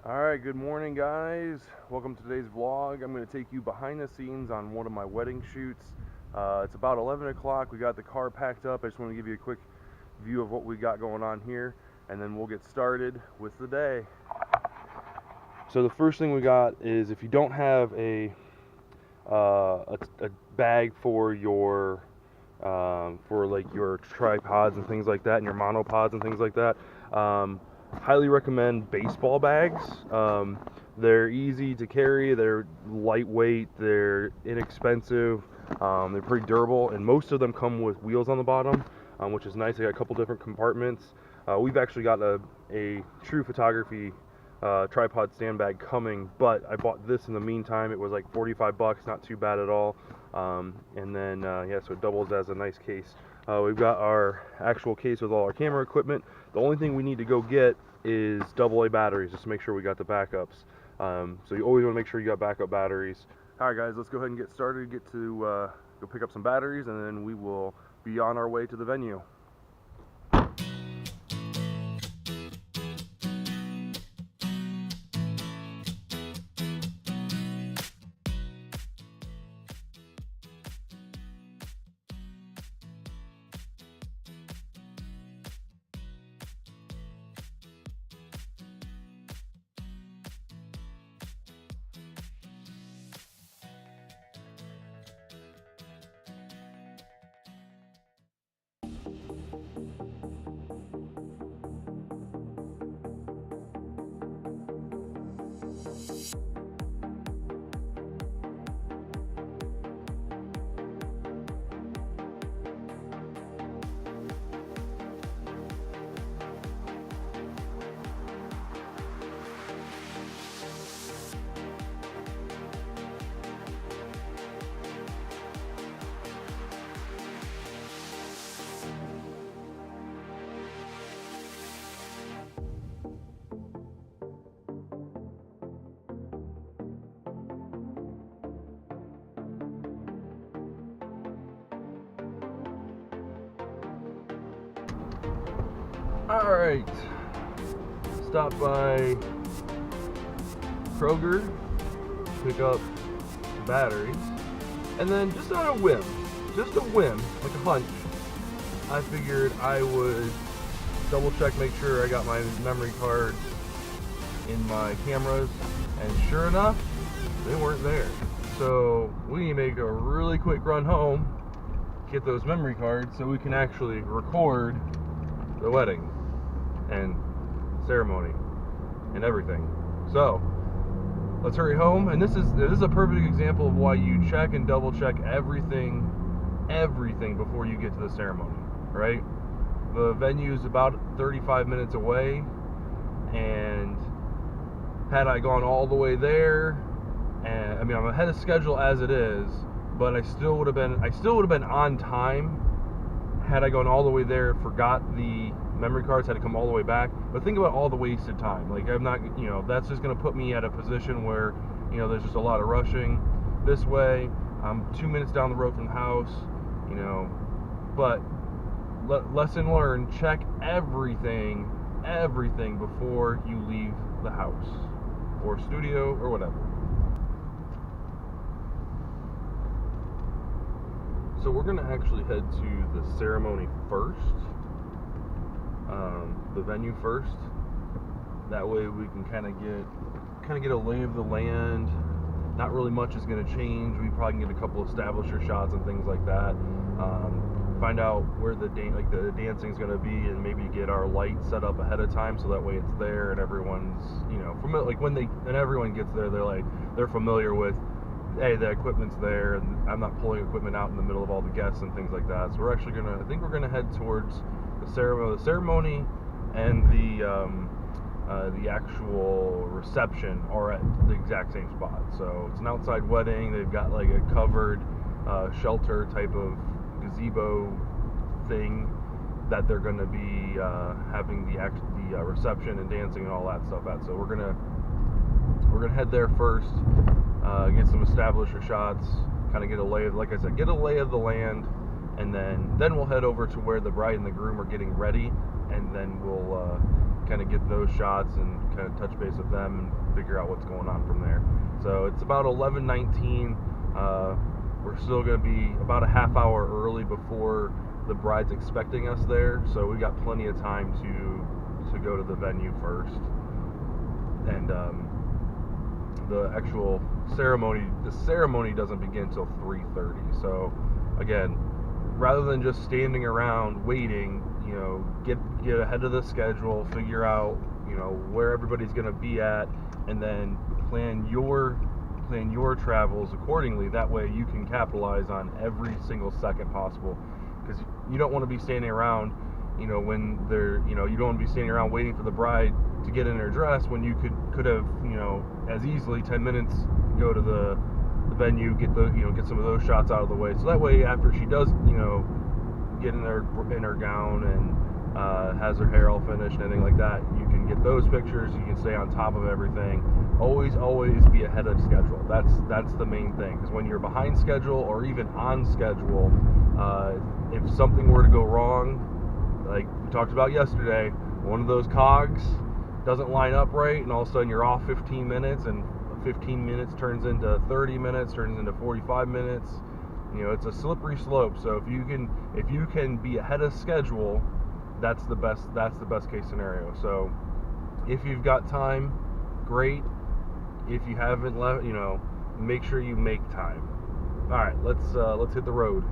Alright, good morning guys. Welcome to today's vlog. I'm going to take you behind the scenes on one of my wedding shoots. It's about 11 o'clock. We got the car packed up. I just want to give you a quick view of what we got going on here, and then we'll get started with the day. So the first thing we got is, if you don't have a bag for your your tripods and things like that, and your monopods and things like that, highly recommend baseball bags. They're easy to carry, they're lightweight, they're inexpensive, they're pretty durable, and most of them come with wheels on the bottom, which is nice. They got a couple different compartments. We've actually got a true photography tripod stand bag coming, but I bought this in the meantime. It was like 45 bucks, not too bad at all. And then yeah, so it doubles as a nice case. We've got our actual case with all our camera equipment. The only thing we need to go get is AA batteries, just to make sure we got the backups. So you always want to make sure you got backup batteries. Alright guys, let's go ahead and get started, get to go pick up some batteries, and then we will be on our way to the venue. Alright, stop by Kroger, pick up batteries, and then just on a whim, like a hunch, I figured I would double check, make sure I got my memory cards in my cameras, and sure enough, they weren't there. So we make a really quick run home, get those memory cards so we can actually record the wedding and ceremony and everything. So let's hurry home. And this is a perfect example of why you check and double check everything before you get to the ceremony, right? The venue is about 35 minutes away, and had I gone all the way there, and I mean, I'm ahead of schedule as it is, but I still would have been on time had I gone all the way there, forgot the memory cards, had to come all the way back. But think about all the wasted time. Like, I'm not, that's just going to put me at a position where, there's just a lot of rushing. This way, I'm 2 minutes down the road from the house, but lesson learned, check everything before you leave the house or studio or whatever. So we're going to actually head to the ceremony first, the venue first. That way we can kind of get a lay of the land. Not really much is going to change. We probably can get a couple establisher shots and things like that. Find out where the dancing is going to be, and maybe get our light set up ahead of time so that way it's there and everyone's familiar. Like when everyone gets there, they're familiar with, hey, the equipment's there, and I'm not pulling equipment out in the middle of all the guests and things like that. So we're actually I think we're gonna head towards the ceremony, and the actual reception are at the exact same spot. So it's an outside wedding. They've got like a covered shelter type of gazebo thing that they're going to be having the reception and dancing and all that stuff at. So we're gonna head there first, get some establisher shots, kind of get a lay of the land, and then we'll head over to where the bride and the groom are getting ready, and then we'll kind of get those shots and kind of touch base with them and figure out what's going on from there. So it's about 11:19. We're still going to be about a half hour early before the bride's expecting us there, so we got plenty of time to go to the venue first. And the actual ceremony doesn't begin until 3:30. So again, rather than just standing around waiting, get ahead of the schedule, figure out where everybody's going to be at, and then plan your travels accordingly. That way you can capitalize on every single second possible, because you don't want to be standing around when they're you don't want to be standing around waiting for the bride to get in her dress, when you could have as easily 10 minutes go to the venue, get some of those shots out of the way, so that way after she does get in her gown and has her hair all finished and anything like that, you can get those pictures, you can stay on top of everything. Always be ahead of schedule. That's the main thing, because when you're behind schedule or even on schedule, if something were to go wrong, like we talked about yesterday, one of those cogs doesn't line up right, and all of a sudden you're off 15 minutes, and 15 minutes turns into 30 minutes, turns into 45 minutes. It's a slippery slope. So if you can be ahead of schedule, that's the best case scenario. So if you've got time, great. If you haven't left, make sure you make time. All right, let's hit the road.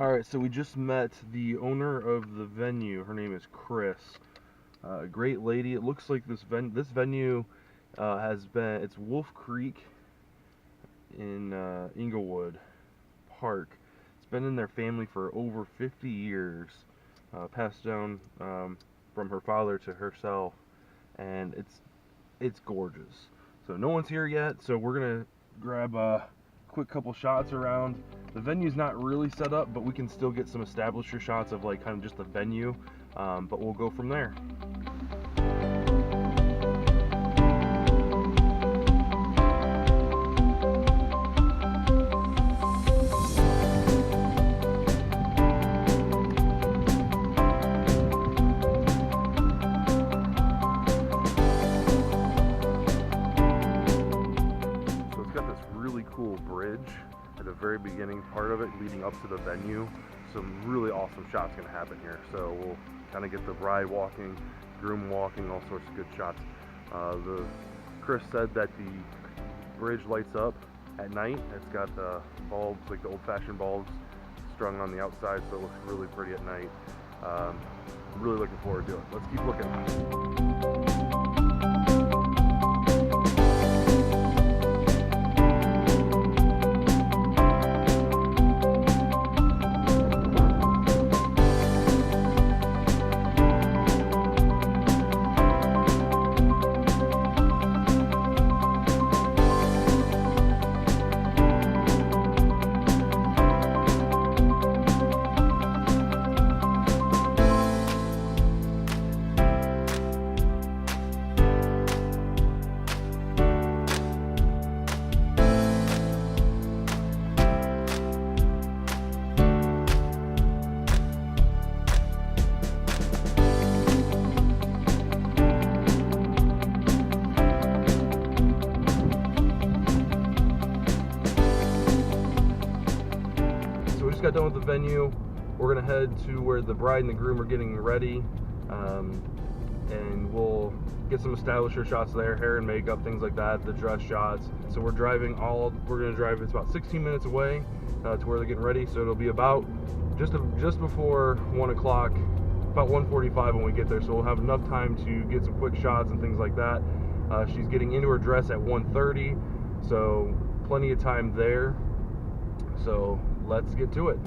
All right, so we just met the owner of the venue. Her name is Chris. Great lady. It looks like this venue it's Wolf Creek in Inglewood Park. It's been in their family for over 50 years, passed down from her father to herself, and it's gorgeous. So no one's here yet, so we're gonna grab a quick couple shots around. The venue's not really set up, but we can still get some establisher shots of like kind of just the venue, but we'll go from there. Cool bridge at the very beginning part of it leading up to the venue. Some really awesome shots gonna happen here, so we'll kind of get the bride walking, groom walking, all sorts of good shots. Chris said that the bridge lights up at night. It's got the bulbs, like the old-fashioned bulbs, strung on the outside, so it looks really pretty at night. I'm really looking forward to it. Let's keep looking. Got done with the venue. We're gonna head to where the bride and the groom are getting ready, and we'll get some establisher shots there, hair and makeup, things like that, the dress shots. So we're gonna drive, it's about 16 minutes away to where they're getting ready, so it'll be about just before 1 o'clock, about 1:45 when we get there, so we'll have enough time to get some quick shots and things like that. She's getting into her dress at 1:30, so plenty of time there. So let's get to it.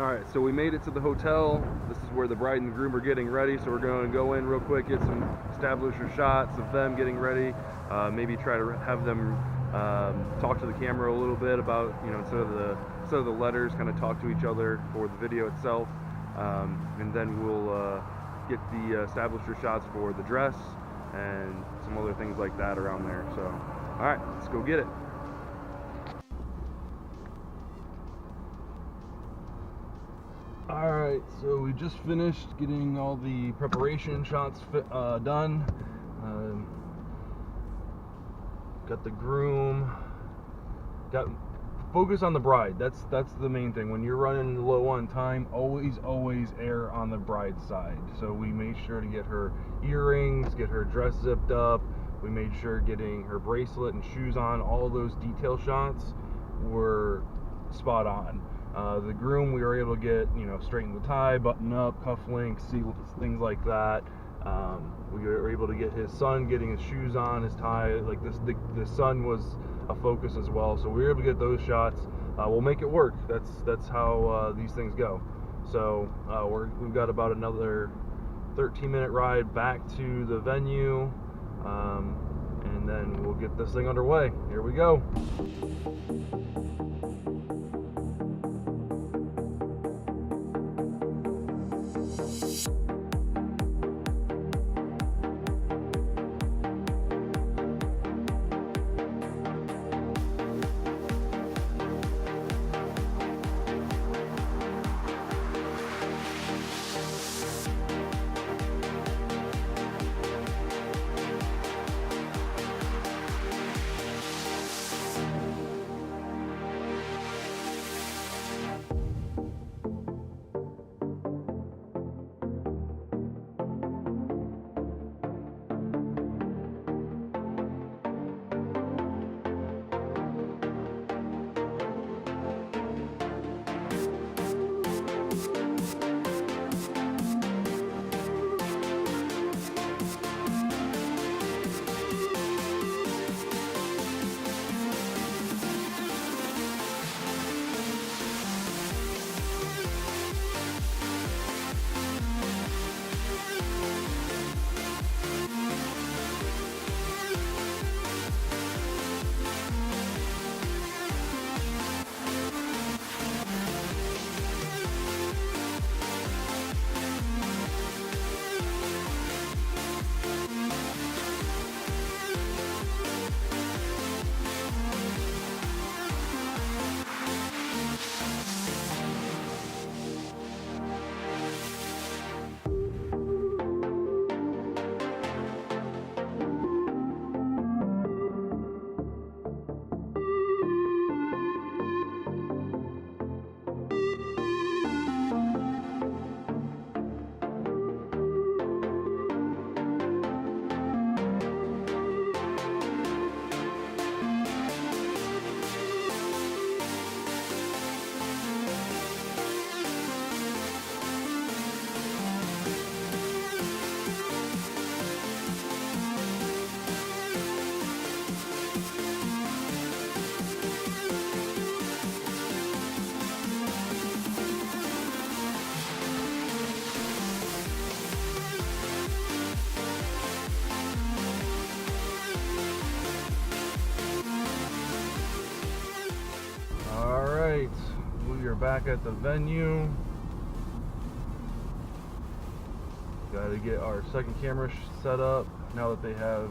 Alright, so we made it to the hotel. This is where the bride and groom are getting ready, so we're going to go in real quick, get some establisher shots of them getting ready, maybe try to have them talk to the camera a little bit about, you know, instead of the letters, kind of talk to each other for the video itself, and then we'll get the establisher shots for the dress and some other things like that around there. So, alright, let's go get it. Alright, so we just finished getting all the preparation shots done. Got the groom. Got focus on the bride. That's the main thing. When you're running low on time, always err on the bride's side. So we made sure to get her earrings, get her dress zipped up. We made sure getting her bracelet and shoes on. All of those detail shots were spot on. The groom, we were able to get, you know, straighten the tie, button up, cufflinks, things like that. We were able to get his son getting his shoes on, his tie, like this. The son was a focus as well, so we were able to get those shots. We'll make it work. That's how these things go. So we've got about another 13-minute ride back to the venue, and then we'll get this thing underway. Here we go. We are back at the venue. Got to get our second camera set up now that they have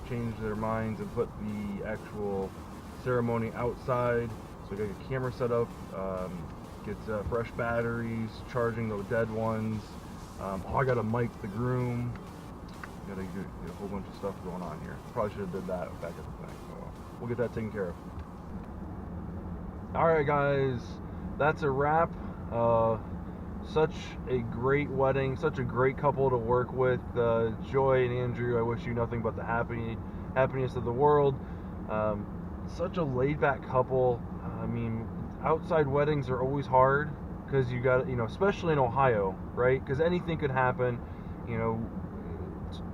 changed their minds and put the actual ceremony outside. So we got a camera set up, get fresh batteries, charging the dead ones. I got to mic the groom. Got to get a whole bunch of stuff going on here. Probably should have did that back at the thing. So we'll get that taken care of. Alright guys, that's a wrap. Such a great wedding, such a great couple to work with. Joy and Andrew, I wish you nothing but the happiness of the world. Such a laid-back couple. I mean, outside weddings are always hard because you got, you know, especially in Ohio, right? Because anything could happen. You know,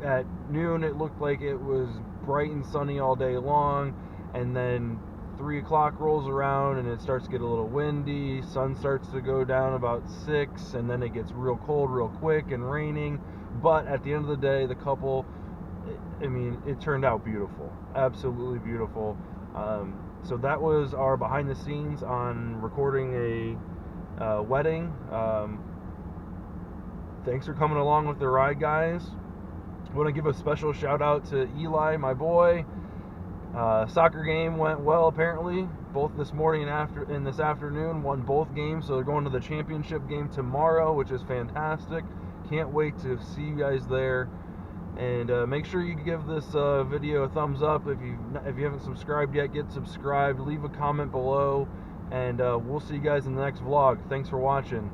at noon it looked like it was bright and sunny all day long, and then 3 o'clock rolls around and it starts to get a little windy. Sun starts to go down about 6, and then it gets real cold real quick and raining. But at the end of the day, the couple, I mean, it turned out beautiful, absolutely beautiful. So that was our behind the scenes on recording a wedding. Thanks for coming along with the ride, guys. I want to give a special shout out to Eli, my boy. Soccer game went well, apparently. Both this morning and this afternoon won both games, so they're going to the championship game tomorrow, which is fantastic. Can't wait to see you guys there. And make sure you give this video a thumbs up. If you haven't subscribed yet, get subscribed. Leave a comment below, and we'll see you guys in the next vlog. Thanks for watching.